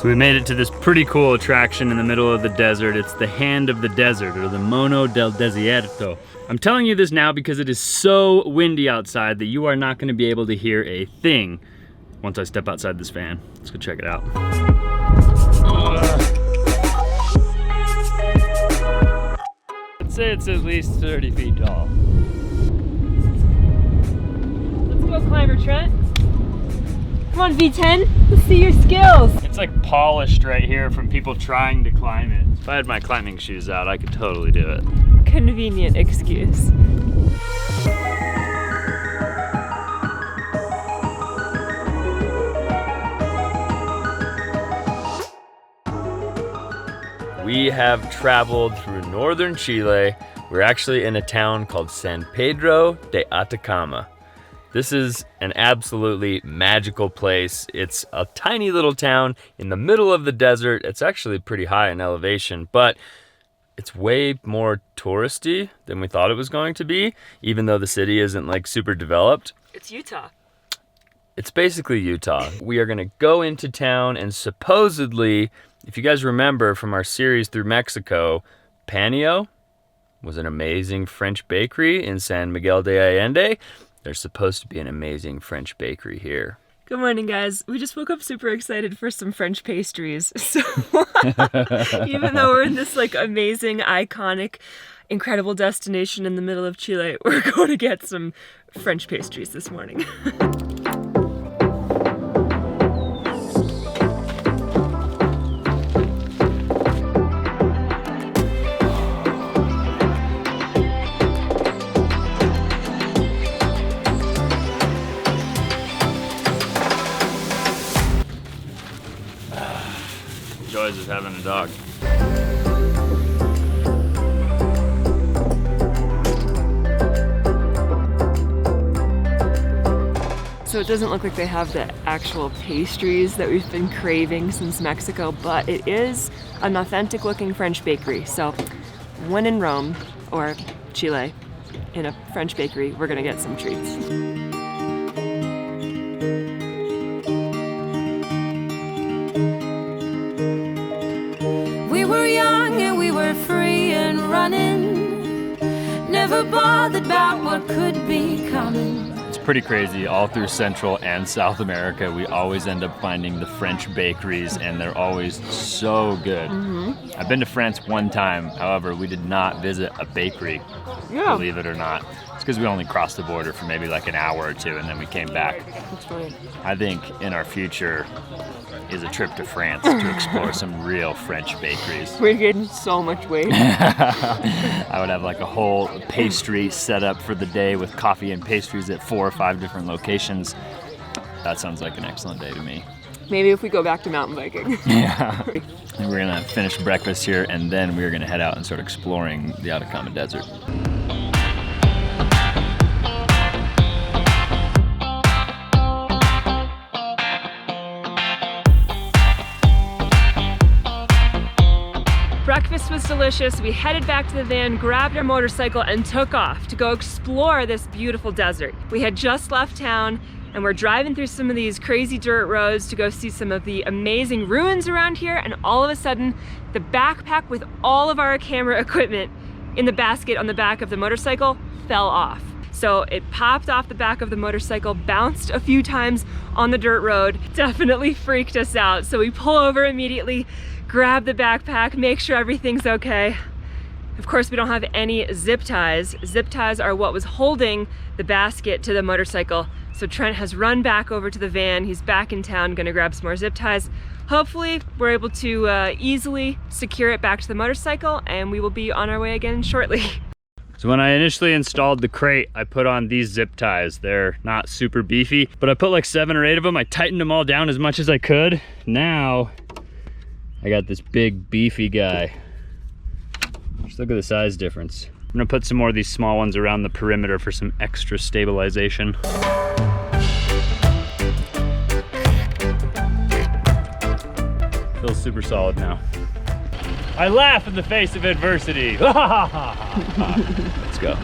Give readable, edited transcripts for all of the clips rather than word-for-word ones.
So we made it to this pretty cool attraction in the middle of the desert. It's the Hand of the Desert, or the Mono del Desierto. I'm telling you this now because it is so windy outside that you are not gonna be able to hear a thing once I step outside this van. Let's go check it out. I'd say it's at least 30 feet tall. Let's go, climber Trent. Come on, V10, let's see your skills. It's like polished right here from people trying to climb it. If I had my climbing shoes out, I could totally do it. Convenient excuse. We have traveled through northern Chile. We're actually in a town called San Pedro de Atacama. This is an absolutely magical place. It's a tiny little town in the middle of the desert. It's actually pretty high in elevation, but it's way more touristy than we thought it was going to be, even though the city isn't like super developed. It's Utah. It's basically Utah. We are gonna go into town and supposedly, if you guys remember from our series through Mexico, Panio was an amazing French bakery in San Miguel de Allende. There's supposed to be an amazing French bakery here. Good morning, guys. We just woke up super excited for some French pastries. So even though we're in this like amazing, iconic, incredible destination in the middle of Chile, we're going to get some French pastries this morning. Joys of having a dog. So it doesn't look like they have the actual pastries that we've been craving since Mexico, but it is an authentic looking French bakery. So when in Rome or Chile in a French bakery, we're gonna get some treats. We were young and we were free and running, never bothered about what could be coming. It's pretty crazy. All through Central and South America, we always end up finding the French bakeries, and they're always so good. I've been to France one time, however, we did not visit a bakery, believe it or not. It's because we only crossed the border for maybe like an hour or two, and then we came back. That's funny. I think in our future is a trip to France to explore some real French bakeries. We're getting so much weight. I would have like a whole pastry set up for the day with coffee and pastries at 4 or 5 different locations. That sounds like an excellent day to me. Maybe if we go back to mountain biking. Yeah. And we're gonna finish breakfast here, and then we're gonna head out and start exploring the Atacama Desert. Breakfast was delicious. We headed back to the van, grabbed our motorcycle, and took off to go explore this beautiful desert. We had just left town, and we're driving through some of these crazy dirt roads to go see some of the amazing ruins around here, and all of a sudden, the backpack with all of our camera equipment in the basket on the back of the motorcycle fell off. So it popped off the back of the motorcycle, bounced a few times on the dirt road, definitely freaked us out. So we pull over immediately, grab the backpack, make sure everything's okay. Of course, we don't have any zip ties. Zip ties are what was holding the basket to the motorcycle. So Trent has run back over to the van. He's back in town, gonna grab some more zip ties. Hopefully, we're able to easily secure it back to the motorcycle, and we will be on our way again shortly. So when I initially installed the crate, I put on these zip ties. They're not super beefy, but I put like 7 or 8 of them. I tightened them all down as much as I could. Now, I got this big beefy guy. Just look at the size difference. I'm gonna put some more of these small ones around the perimeter for some extra stabilization. Feels super solid now. I laugh in the face of adversity. Let's go.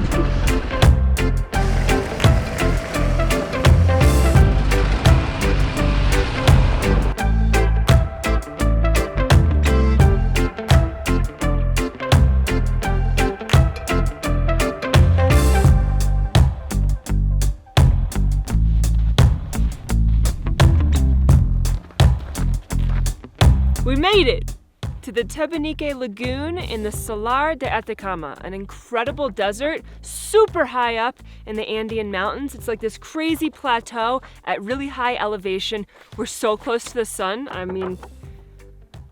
We made it to the Tebenique Lagoon in the Salar de Atacama, an incredible desert, super high up in the Andean mountains. It's like this crazy plateau at really high elevation. We're so close to the sun. I mean,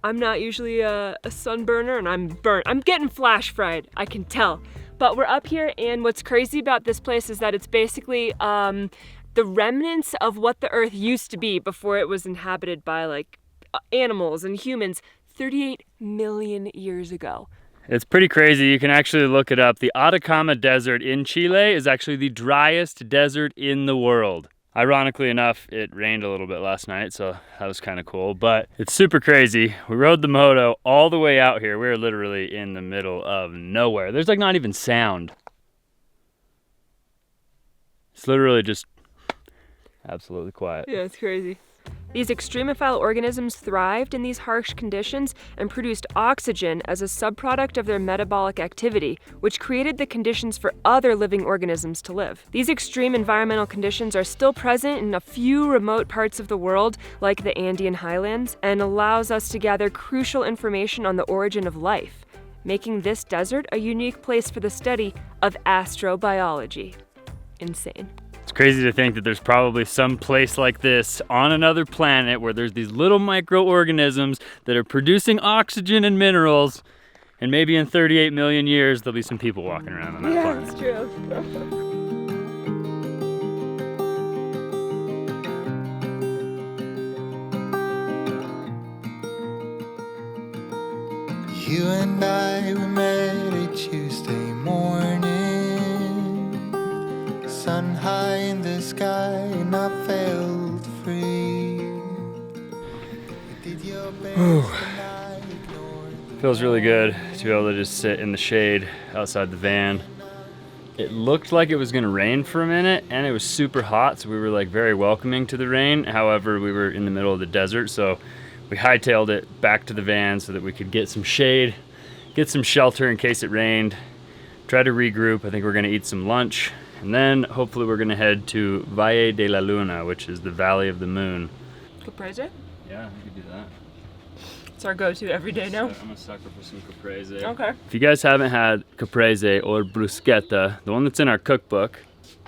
I'm not usually a sunburner and I'm burnt. I'm getting flash fried, I can tell. But we're up here, and what's crazy about this place is that it's basically the remnants of what the earth used to be before it was inhabited by like animals and humans 38 million years ago. It's pretty crazy. You can actually look it up. The Atacama Desert in Chile is actually the driest desert in the world. Ironically enough, it rained a little bit last night, so that was kind of cool, but it's super crazy. We rode the moto all the way out here. We're literally in the middle of nowhere. There's like not even sound. It's literally just absolutely quiet. Yeah, it's crazy. These extremophile organisms thrived in these harsh conditions and produced oxygen as a subproduct of their metabolic activity, which created the conditions for other living organisms to live. These extreme environmental conditions are still present in a few remote parts of the world, like the Andean highlands, and allows us to gather crucial information on the origin of life, making this desert a unique place for the study of astrobiology. Insane. It's crazy to think that there's probably some place like this on another planet where there's these little microorganisms that are producing oxygen and minerals, and maybe in 38 million years there'll be some people walking around on that planet. Yeah, it's true. You and I, we met a Tuesday morning, sun high in the sky, and I felt free. Feels really good to be able to just sit in the shade outside the van. It looked like it was gonna rain for a minute, and it was super hot, so we were like very welcoming to the rain. However, we were in the middle of the desert, so we hightailed it back to the van so that we could get some shade, get some shelter in case it rained, try to regroup. I think we're gonna eat some lunch, and then hopefully we're gonna head to Valle de la Luna, which is the Valley of the Moon. Caprese? Yeah, we could do that. It's our go-to every day now. I'm a sucker for some caprese. Okay. If you guys haven't had caprese or bruschetta, the one that's in our cookbook,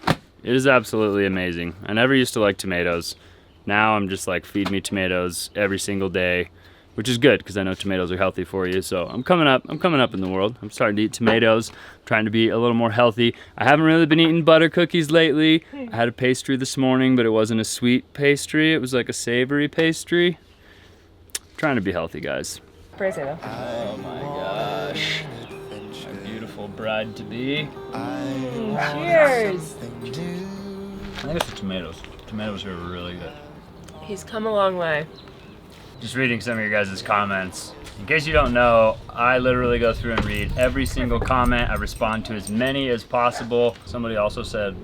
it is absolutely amazing. I never used to like tomatoes. Now I'm just like, feed me tomatoes every single day, which is good because I know tomatoes are healthy for you. So I'm coming up in the world. I'm starting to eat tomatoes, trying to be a little more healthy. I haven't really been eating butter cookies lately. I had a pastry this morning, but it wasn't a sweet pastry. It was like a savory pastry. I'm trying to be healthy, guys. Caprese though. Oh my gosh. My beautiful bride to be. Cheers! I think it's the tomatoes. Tomatoes are really good. He's come a long way. Just reading some of your guys' comments. In case you don't know, I literally go through and read every single comment. I respond to as many as possible. Somebody also said,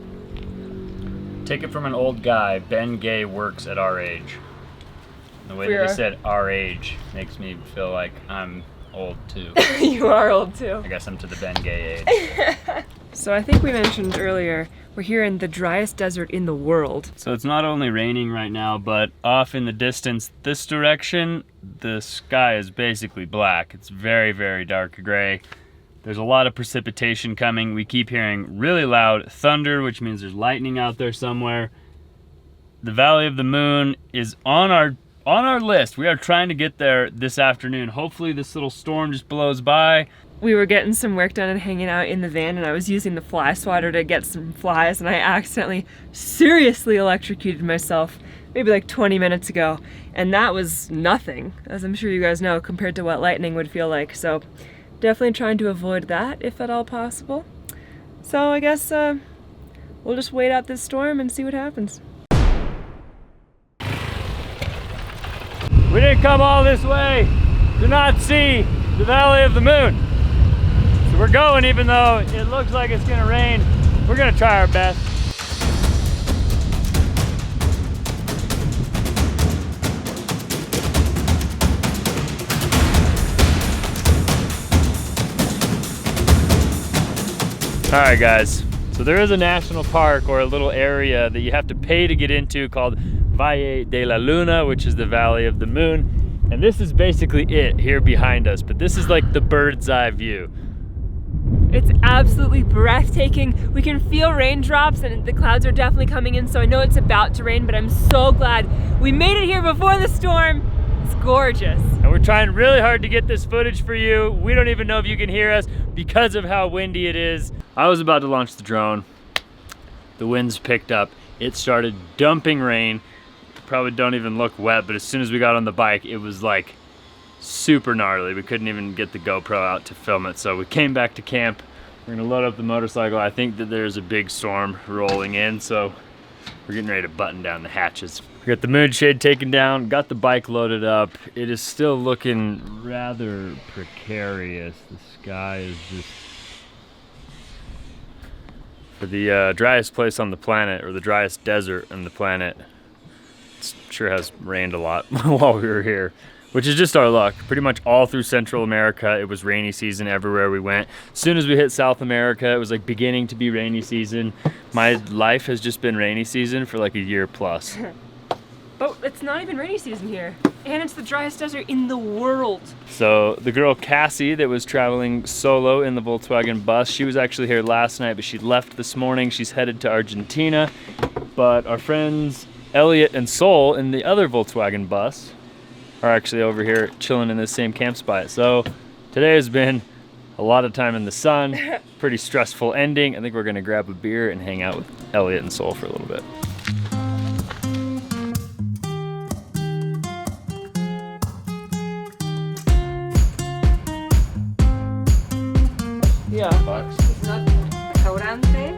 take it from an old guy, Ben Gay works at our age. The way that they said our age makes me feel like I'm old too. You are old too. I guess I'm to the Ben Gay age. So I think we mentioned earlier, we're here in the driest desert in the world. So it's not only raining right now, but off in the distance, this direction, the sky is basically black. It's very, very dark gray. There's a lot of precipitation coming. We keep hearing really loud thunder, which means there's lightning out there somewhere. The Valley of the Moon is on our list. We are trying to get there this afternoon. Hopefully this little storm just blows by. We were getting some work done and hanging out in the van, and I was using the fly swatter to get some flies, and I accidentally seriously electrocuted myself maybe like 20 minutes ago, and that was nothing, as I'm sure you guys know, compared to what lightning would feel like. So definitely trying to avoid that if at all possible. So I guess we'll just wait out this storm and see what happens. We didn't come all this way to not see the Valley of the Moon. So we're going even though it looks like it's gonna rain. We're gonna try our best. All right, guys. So there is a national park or a little area that you have to pay to get into called Valle de la Luna, which is the Valley of the Moon. And this is basically it here behind us, but this is like the bird's eye view. It's absolutely breathtaking. We can feel raindrops and the clouds are definitely coming in, so I know it's about to rain, but I'm so glad we made it here before the storm. It's gorgeous. And we're trying really hard to get this footage for you. We don't even know if you can hear us because of how windy it is. I was about to launch the drone. The winds picked up. It started dumping rain. Probably don't even look wet, but as soon as we got on the bike, it was like super gnarly. We couldn't even get the GoPro out to film it. So we came back to camp. We're gonna load up the motorcycle. I think that there's a big storm rolling in, so we're getting ready to button down the hatches. We got the moonshade taken down, got the bike loaded up. It is still looking rather precarious. The sky is just... For the driest place on the planet, or the driest desert on the planet, it sure has rained a lot while we were here, which is just our luck. Pretty much all through Central America, it was rainy season everywhere we went. As soon as we hit South America, it was like beginning to be rainy season. My life has just been rainy season for like a year plus. But it's not even rainy season here. And it's the driest desert in the world. So the girl Cassie that was traveling solo in the Volkswagen bus, she was actually here last night, but she left this morning. She's headed to Argentina. But our friends Elliot and Sol in the other Volkswagen bus are actually over here chilling in the same camp spot. So today has been a lot of time in the sun, pretty stressful ending. I think we're gonna grab a beer and hang out with Elliot and Sol for a little bit. Yeah. It's not restaurante.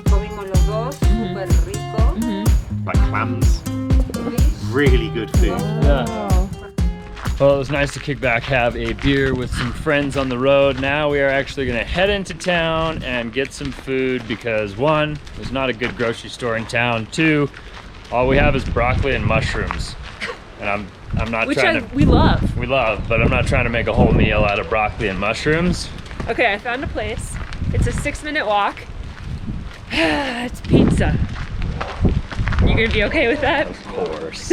Comimos los dos, super rico. Like clams. Really good food. Yeah. Well, it was nice to kick back, have a beer with some friends on the road. Now we are actually gonna head into town and get some food because one, there's not a good grocery store in town. Two, all we have is broccoli and mushrooms. And I'm not trying to... we love. We love, but I'm not trying to make a whole meal out of broccoli and mushrooms. Okay, I found a place. It's a 6-minute walk. It's pizza. You gonna be okay with that? Of course.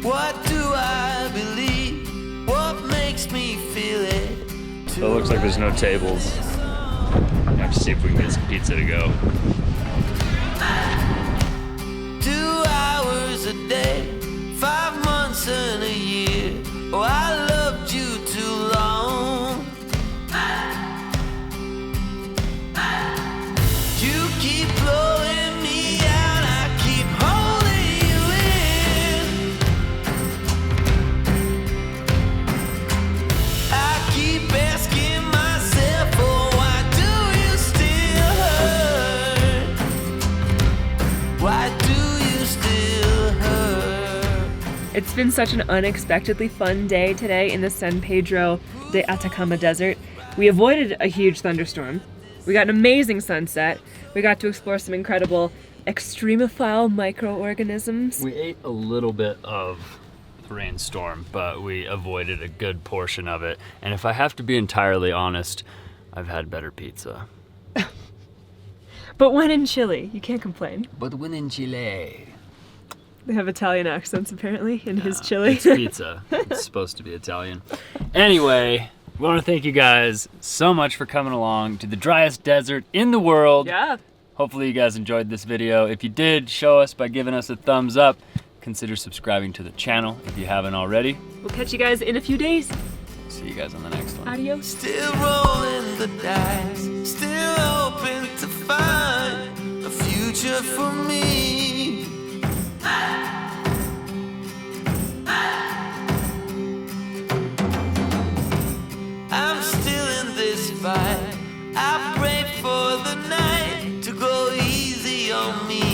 What do I believe? What makes me feel it? So it looks like there's no tables. I have to see if we can get some pizza to go. 2 hours a day, 5 months and a year. Oh, I loved you too long. You keep blowing me out, I keep holding you in. I keep asking myself, oh, why do you still hurt? Why do you still hurt? It's been such an unexpectedly fun day today in the San Pedro de Atacama desert. We avoided a huge thunderstorm. We got an amazing sunset. We got to explore some incredible extremophile microorganisms. We ate a little bit of the rainstorm, but we avoided a good portion of it. And if I have to be entirely honest, I've had better pizza. But when in Chile, you can't complain. But when in Chile... They have Italian accents apparently in his Chile. It's pizza. It's supposed to be Italian. Anyway, we want to thank you guys so much for coming along to the driest desert in the world. Yeah. Hopefully you guys enjoyed this video. If you did, show us by giving us a thumbs up. Consider subscribing to the channel if you haven't already. We'll catch you guys in a few days. See you guys on the next one. Adios. Still rolling the dice, still open.